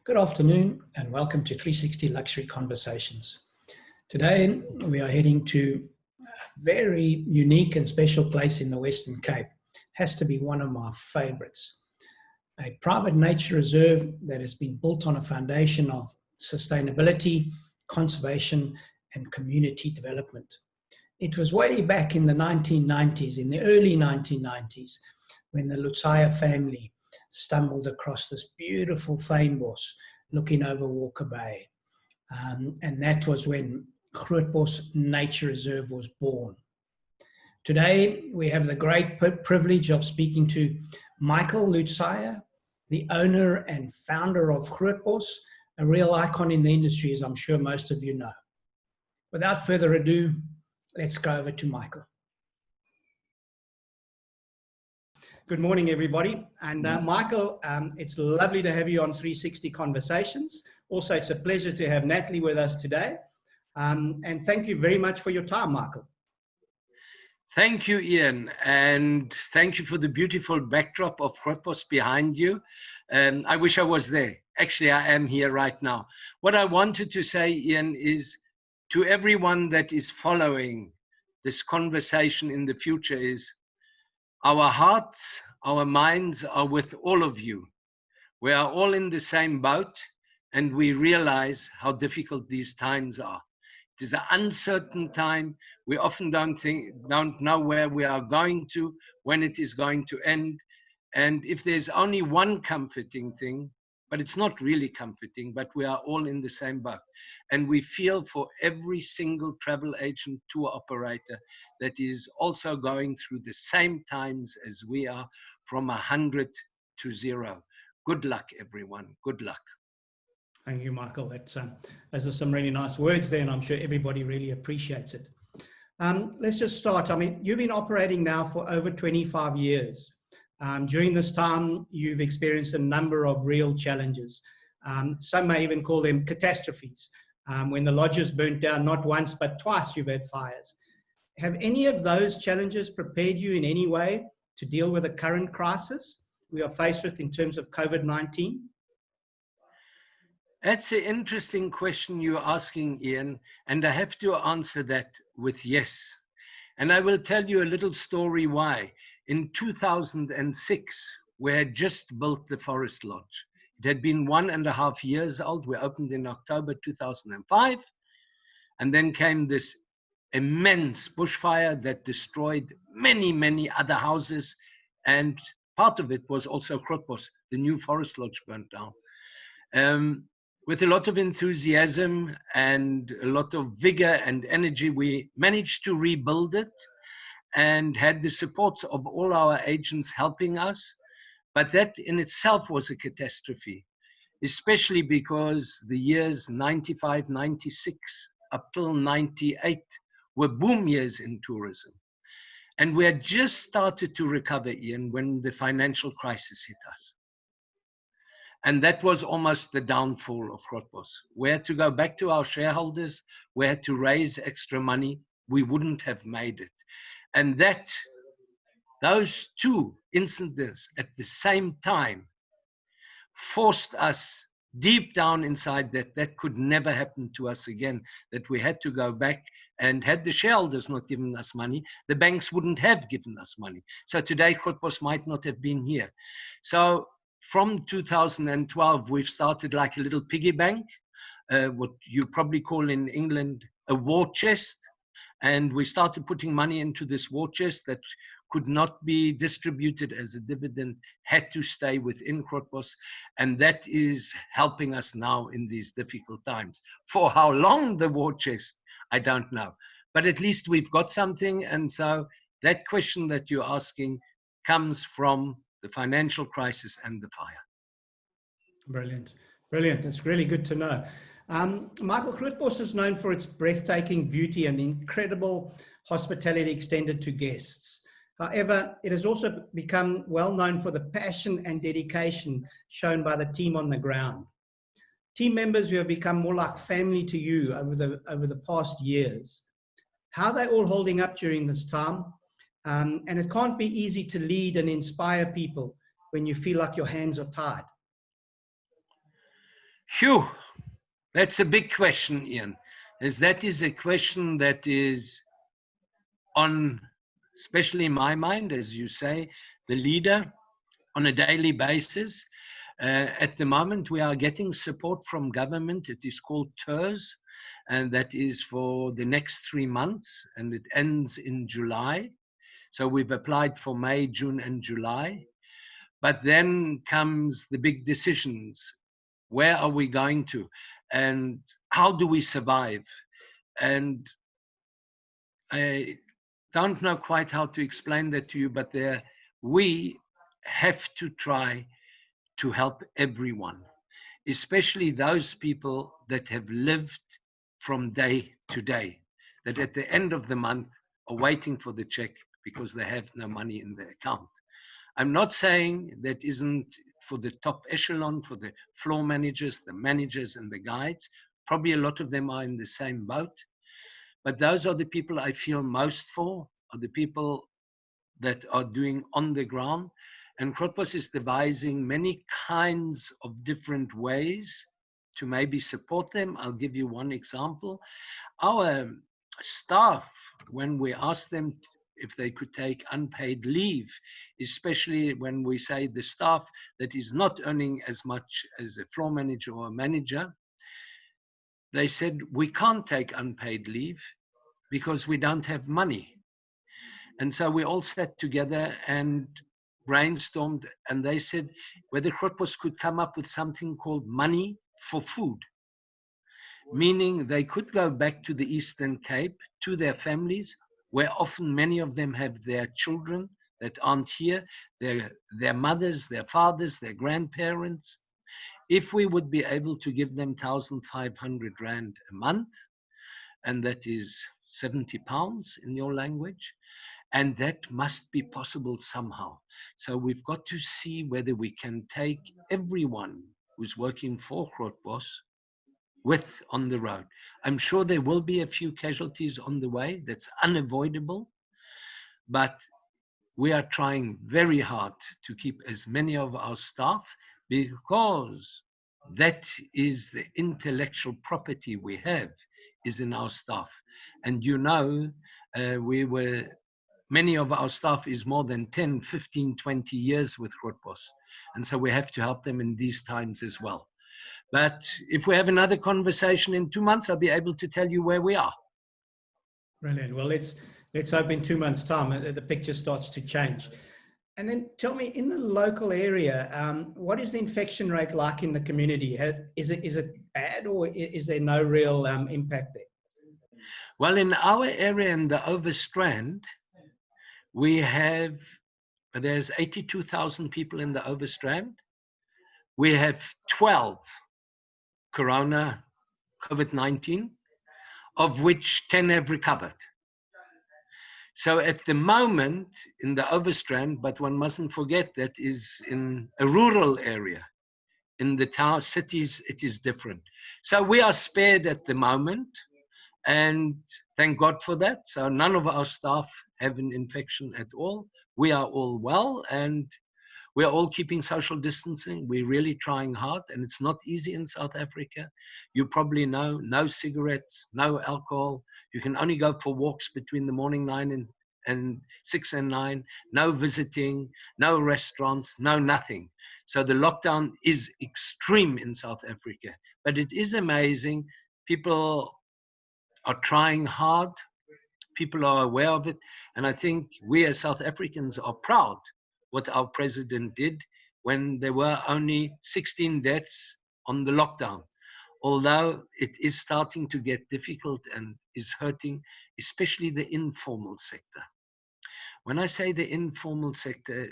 Good afternoon and welcome to 360 Luxury Conversations. Today we are heading to a very unique and special place in the Western Cape. Has to be one of my favorites. A private nature reserve that has been built on a foundation of sustainability, conservation and community development. It was way back in the 1990s, in the early 1990s, when the Lutzeyer family stumbled across this beautiful fynbos looking over Walker Bay. And that was when Grootbos Nature Reserve was born. Today, we have the great privilege of speaking to Michael Lutzeyer, the owner and founder of Grootbos, a real icon in the industry, as I'm sure most of you know. Without further ado, let's go over to Michael. Good morning, everybody. And Michael, it's lovely to have you on 360 Conversations. Also, it's a pleasure to have Natalie with us today. And thank you very much for your time, Michael. Thank you, Ian. And thank you for the beautiful backdrop of Grootbos behind you. I wish I was there. Actually, I am here right now. What I wanted to say, Ian, is to everyone that is following this conversation in the future is, our hearts, our minds are with all of you. We are all in the same boat and we realize how difficult these times are. It is an uncertain time. We often don't know where we are going to, when it is going to end. And if there's only one comforting thing, but it's not really comforting, but we are all in the same boat. And we feel for every single travel agent, tour operator that is also going through the same times as we are, from 100 to 0. Good luck, everyone. Good luck. Thank you, Michael. Those are some really nice words there, and I'm sure everybody really appreciates it. Let's just start. I mean, you've been operating now for over 25 years. During this time, you've experienced a number of real challenges. Some may even call them catastrophes. When the lodges burnt down, not once, but twice you've had fires. Have any of those challenges prepared you in any way to deal with the current crisis we are faced with in terms of COVID-19? That's an interesting question you're asking, Ian, and I have to answer that with yes. And I will tell you a little story why. In 2006, we had just built the Forest Lodge. It had been 1.5 years old. We opened in October 2005. And then came this immense bushfire that destroyed many, many other houses. And part of it was also Grootbos, the new Forest Lodge burnt down. With a lot of enthusiasm and a lot of vigor and energy, we managed to rebuild it and had the support of all our agents helping us. But that in itself was a catastrophe, especially because the years 95, 96 up till 98 were boom years in tourism. And we had just started to recover, Ian, when the financial crisis hit us. And that was almost the downfall of Grootbos. We had to go back to our shareholders. We had to raise extra money. We wouldn't have made it. And those two incidents at the same time forced us deep down inside that could never happen to us again, that we had to go back, and had the shareholders not given us money, the banks wouldn't have given us money. So today Grootbos might not have been here. So from 2012, we've started like a little piggy bank, what you probably call in England a war chest. And we started putting money into this war chest that could not be distributed as a dividend, had to stay within Grootbos. And that is helping us now in these difficult times. For how long the war chest, I don't know. But at least we've got something. And so that question that you're asking comes from the financial crisis and the fire. Brilliant. Brilliant. It's really good to know. Michael, Grootbos is known for its breathtaking beauty and the incredible hospitality extended to guests. However, it has also become well known for the passion and dedication shown by the team on the ground. Team members who have become more like family to you over the past years. How are they all holding up during this time? And it can't be easy to lead and inspire people when you feel like your hands are tied. Phew, that's a big question, Ian. As that is a question that is on, especially my mind, as you say, the leader on a daily basis. At the moment, we are getting support from government. It is called TERS, and that is for the next 3 months, and it ends in July. So we've applied for May, June, and July. But then comes the big decisions. Where are we going to? And how do we survive? And I don't know quite how to explain that to you, but we have to try to help everyone, especially those people that have lived from day to day, that at the end of the month are waiting for the check because they have no money in their account. I'm not saying that isn't for the top echelon, for the floor managers, the managers, and the guides. Probably a lot of them are in the same boat. But those are the people I feel most for, are the people that are doing on the ground. And Grootbos is devising many kinds of different ways to maybe support them. I'll give you one example. Our staff, when we ask them if they could take unpaid leave, especially when we say the staff that is not earning as much as a floor manager or a manager, they said, we can't take unpaid leave because we don't have money. And so we all sat together and brainstormed, and they said whether Grootbos could come up with something called money for food, meaning they could go back to the Eastern Cape, to their families, where often many of them have their children that aren't here, their mothers, their fathers, their grandparents. If we would be able to give them 1,500 Rand a month, and that is 70 pounds in your language, and that must be possible somehow. So we've got to see whether we can take everyone who's working for Grootbos with on the road. I'm sure there will be a few casualties on the way. That's unavoidable. But we are trying very hard to keep as many of our staff, because that is the intellectual property we have, is in our staff. And you know, many of our staff is more than 10, 15, 20 years with Grootbos. And so we have to help them in these times as well. But if we have another conversation in 2 months, I'll be able to tell you where we are. Brilliant. Well, let's hope in 2 months' time the picture starts to change. And then tell me, in the local area, what is the infection rate like in the community? Is it bad, or is there no real impact there? Well, in our area in the Overstrand, there's 82,000 people in the Overstrand. We have 12 COVID-19, of which 10 have recovered. So at the moment in the Overstrand, but one mustn't forget that is in a rural area. In the town cities, it is different. So we are spared at the moment, and thank God for that. So none of our staff have an infection at all. We are all well, and we are all keeping social distancing. We're really trying hard, and it's not easy in South Africa. You probably know, no cigarettes, no alcohol. You can only go for walks between the morning 6 and 9, no visiting, no restaurants, no nothing. So the lockdown is extreme in South Africa, but it is amazing. People are trying hard. People are aware of it. And I think we as South Africans are proud what our president did when there were only 16 deaths on the lockdown. Although it is starting to get difficult and is hurting, especially the informal sector. When I say the informal sector,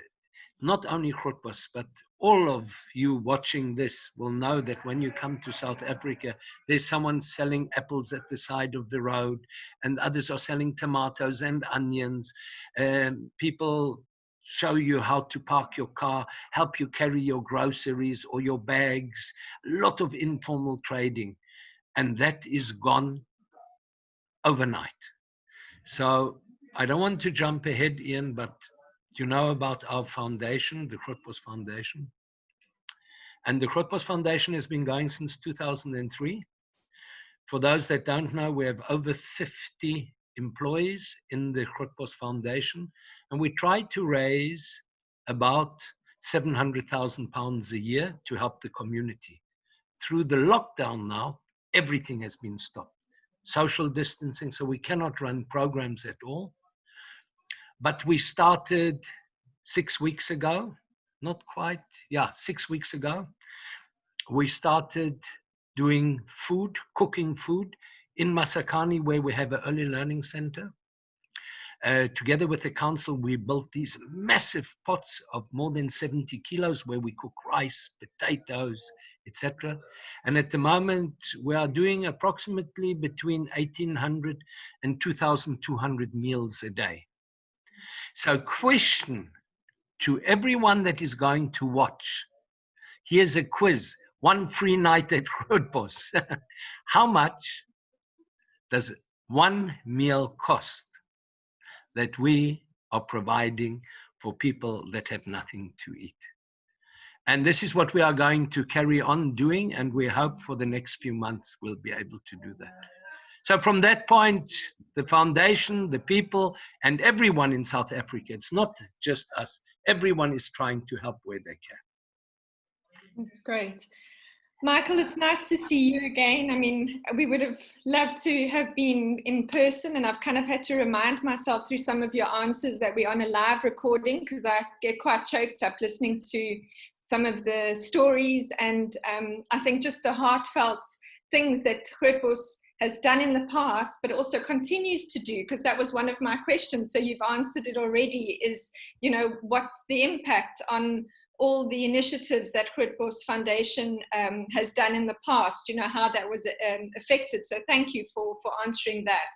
not only Grootbos, but all of you watching this will know that when you come to South Africa, there's someone selling apples at the side of the road, and others are selling tomatoes and onions. People show you how to park your car, help you carry your groceries or your bags, a lot of informal trading. And that is gone overnight. So I don't want to jump ahead, Ian, but you know about our foundation, the Grootbos Foundation. And the Grootbos Foundation has been going since 2003. For those that don't know, we have over 50 employees in the Grootbos Foundation, and we try to raise about £700,000 a year to help the community. Through the lockdown now, everything has been stopped. Social distancing, so we cannot run programs at all. But we started 6 weeks ago, not quite, 6 weeks ago. We started doing food, cooking food in Masakani, where we have an early learning center. Together with the council, we built these massive pots of more than 70 kilos where we cook rice, potatoes, etc. And at the moment, we are doing approximately between 1,800 and 2,200 meals a day. So question to everyone that is going to watch, here's a quiz, one free night at Grootbos. How much does one meal cost that we are providing for people that have nothing to eat? And this is what we are going to carry on doing, and we hope for the next few months we'll be able to do that. So from that point, the foundation, the people, and everyone in South Africa, it's not just us, everyone is trying to help where they can. That's great. Michael, it's nice to see you again. I mean, we would have loved to have been in person, and I've kind of had to remind myself through some of your answers that we're on a live recording, because I get quite choked up listening to some of the stories, and I think just the heartfelt things that Grootbos has done in the past, but also continues to do, because that was one of my questions. So you've answered it already, is, you know, what's the impact on all the initiatives that Grootbos Foundation has done in the past, you know, how that was affected. So thank you for answering that.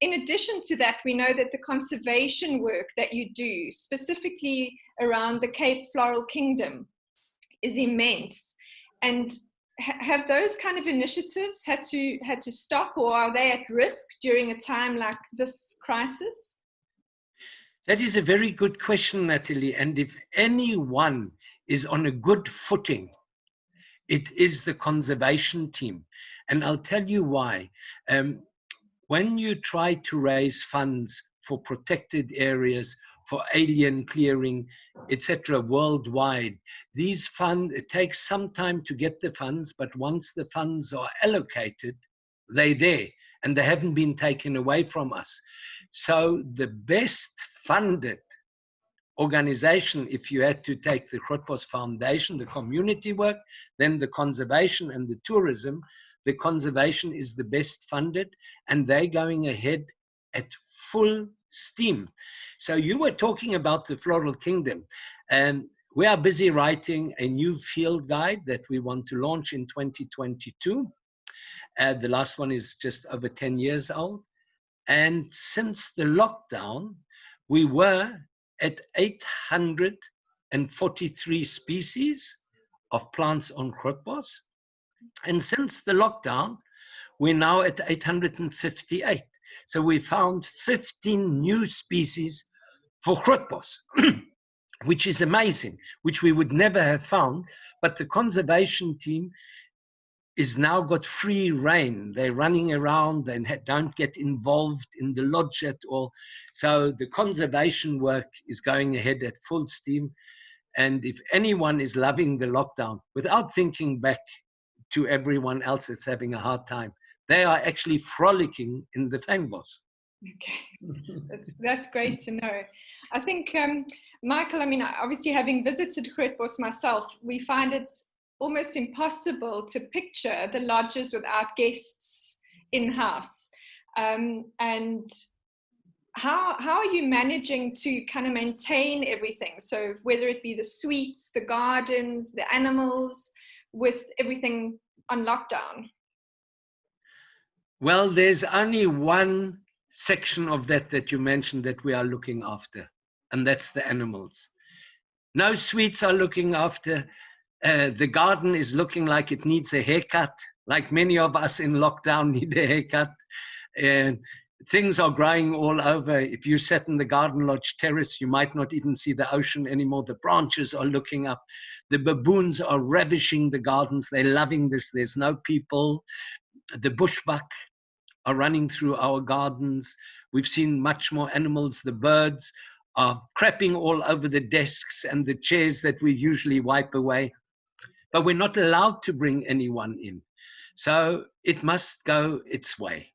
In addition to that, we know that the conservation work that you do, specifically around the Cape Floral Kingdom, is immense. And have those kind of initiatives had to stop, or are they at risk during a time like this crisis? That is a very good question, Natalie. And if anyone is on a good footing, it is the conservation team. And I'll tell you why. When you try to raise funds for protected areas, for alien clearing, etc., worldwide, these funds, it takes some time to get the funds, but once the funds are allocated, they're there and they haven't been taken away from us. So the best funded organization, if you had to take the Grootbos Foundation, the community work, then the conservation and the tourism, the conservation is the best funded, and they're going ahead at full steam. So you were talking about the Floral Kingdom, and we are busy writing a new field guide that we want to launch in 2022. The last one is just over 10 years old. And since the lockdown, we were at 843 species of plants on Grootbos. And since the lockdown, we're now at 858. So we found 15 new species for Grootbos, which is amazing, which we would never have found. But the conservation team is now got free rein. They're running around and don't get involved in the lodge at all. So the conservation work is going ahead at full steam. And if anyone is loving the lockdown, without thinking back to everyone else that's having a hard time, they are actually frolicking in the fynbos. Okay, that's great to know. I think, Michael, I mean, obviously having visited Grootbos myself, we find it almost impossible to picture the lodges without guests in-house. And how are you managing to kind of maintain everything? So whether it be the suites, the gardens, the animals, with everything on lockdown? Well, there's only one section of that you mentioned that we are looking after, and that's the animals. No suites are looking after. The garden is looking like it needs a haircut, like many of us in lockdown need a haircut. And things are growing all over. If you sat in the Garden Lodge terrace, you might not even see the ocean anymore. The branches are looking up. The baboons are ravishing the gardens. They're loving this. There's no people. The bushbuck are running through our gardens. We've seen much more animals. The birds are crapping all over the desks and the chairs that we usually wipe away. But we're not allowed to bring anyone in. So it must go its way.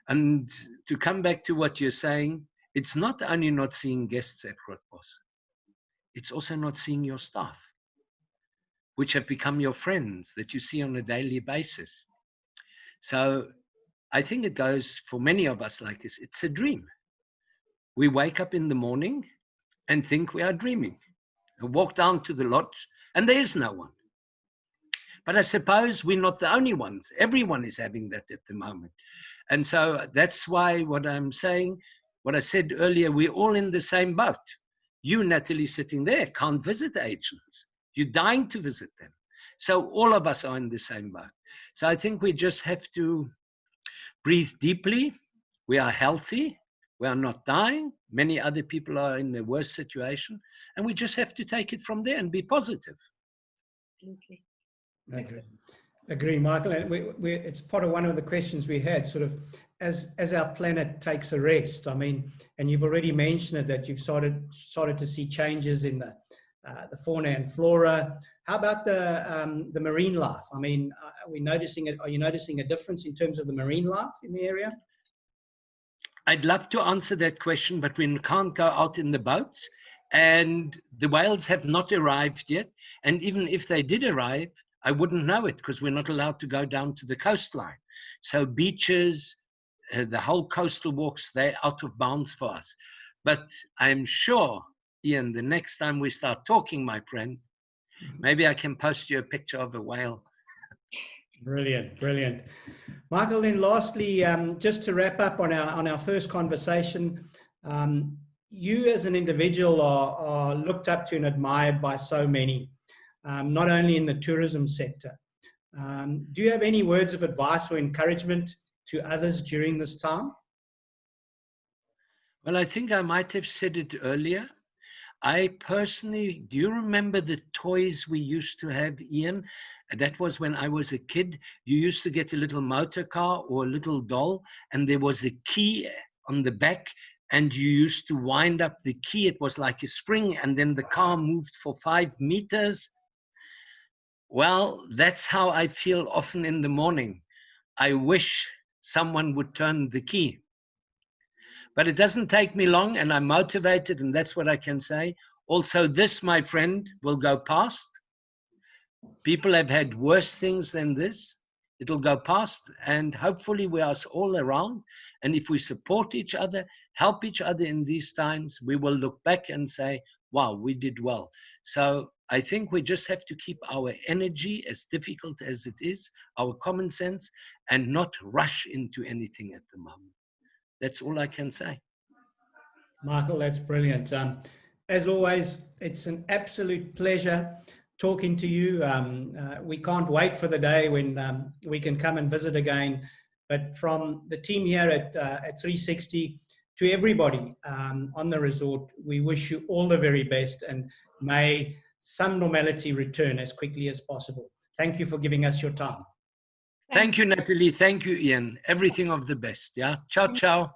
And to come back to what you're saying, it's not only not seeing guests at Grootbos, it's also not seeing your staff, which have become your friends that you see on a daily basis. So I think it goes for many of us like this. It's a dream. We wake up in the morning and think we are dreaming, and walk down to the lodge and there is no one. But I suppose we're not the only ones. Everyone is having that at the moment. And so that's why what I'm saying, what I said earlier, we're all in the same boat. You, Natalie, sitting there, can't visit agents. You're dying to visit them. So all of us are in the same boat. So I think we just have to breathe deeply. We are healthy. We are not dying. Many other people are in a worse situation. And we just have to take it from there and be positive. Absolutely. Agree, Michael. And it's part of one of the questions we had, sort of, as our planet takes a rest. I mean, and you've already mentioned it, that you've started to see changes in the fauna and flora. How about the marine life? I mean, are you noticing a difference in terms of the marine life in the area? I'd love to answer that question, but we can't go out in the boats, and the whales have not arrived yet. And even if they did arrive, I wouldn't know it because we're not allowed to go down to the coastline. So beaches, the whole coastal walks, they're out of bounds for us. But I'm sure, Ian, the next time we start talking, my friend, maybe I can post you a picture of a whale. Brilliant, brilliant. Michael, then lastly, just to wrap up on our first conversation, you as an individual are looked up to and admired by so many. Not only in the tourism sector. Do you have any words of advice or encouragement to others during this time? Well, I think I might have said it earlier. I personally, do you remember the toys we used to have, Ian? That was when I was a kid. You used to get a little motor car or a little doll, and there was a key on the back, and you used to wind up the key. It was like a spring, and then the car moved for 5 meters. Well, that's how I feel often in the morning. I wish someone would turn the key. But it doesn't take me long, and I'm motivated, and that's what I can say. Also, this, my friend, will go past. People have had worse things than this. It'll go past, and hopefully we are all around. And if we support each other, help each other in these times, we will look back and say, wow, we did well. So I think we just have to keep our energy, as difficult as it is, our common sense, and not rush into anything at the moment. That's all I can say. Michael, that's brilliant. As always, it's an absolute pleasure talking to you. We can't wait for the day when we can come and visit again. But from the team here at 360, to everybody on the resort, we wish you all the very best, and may some normality return as quickly as possible. Thank you for giving us your time. Thank you, Natalie. Thank you, Ian. Everything of the best. Yeah. Ciao, ciao.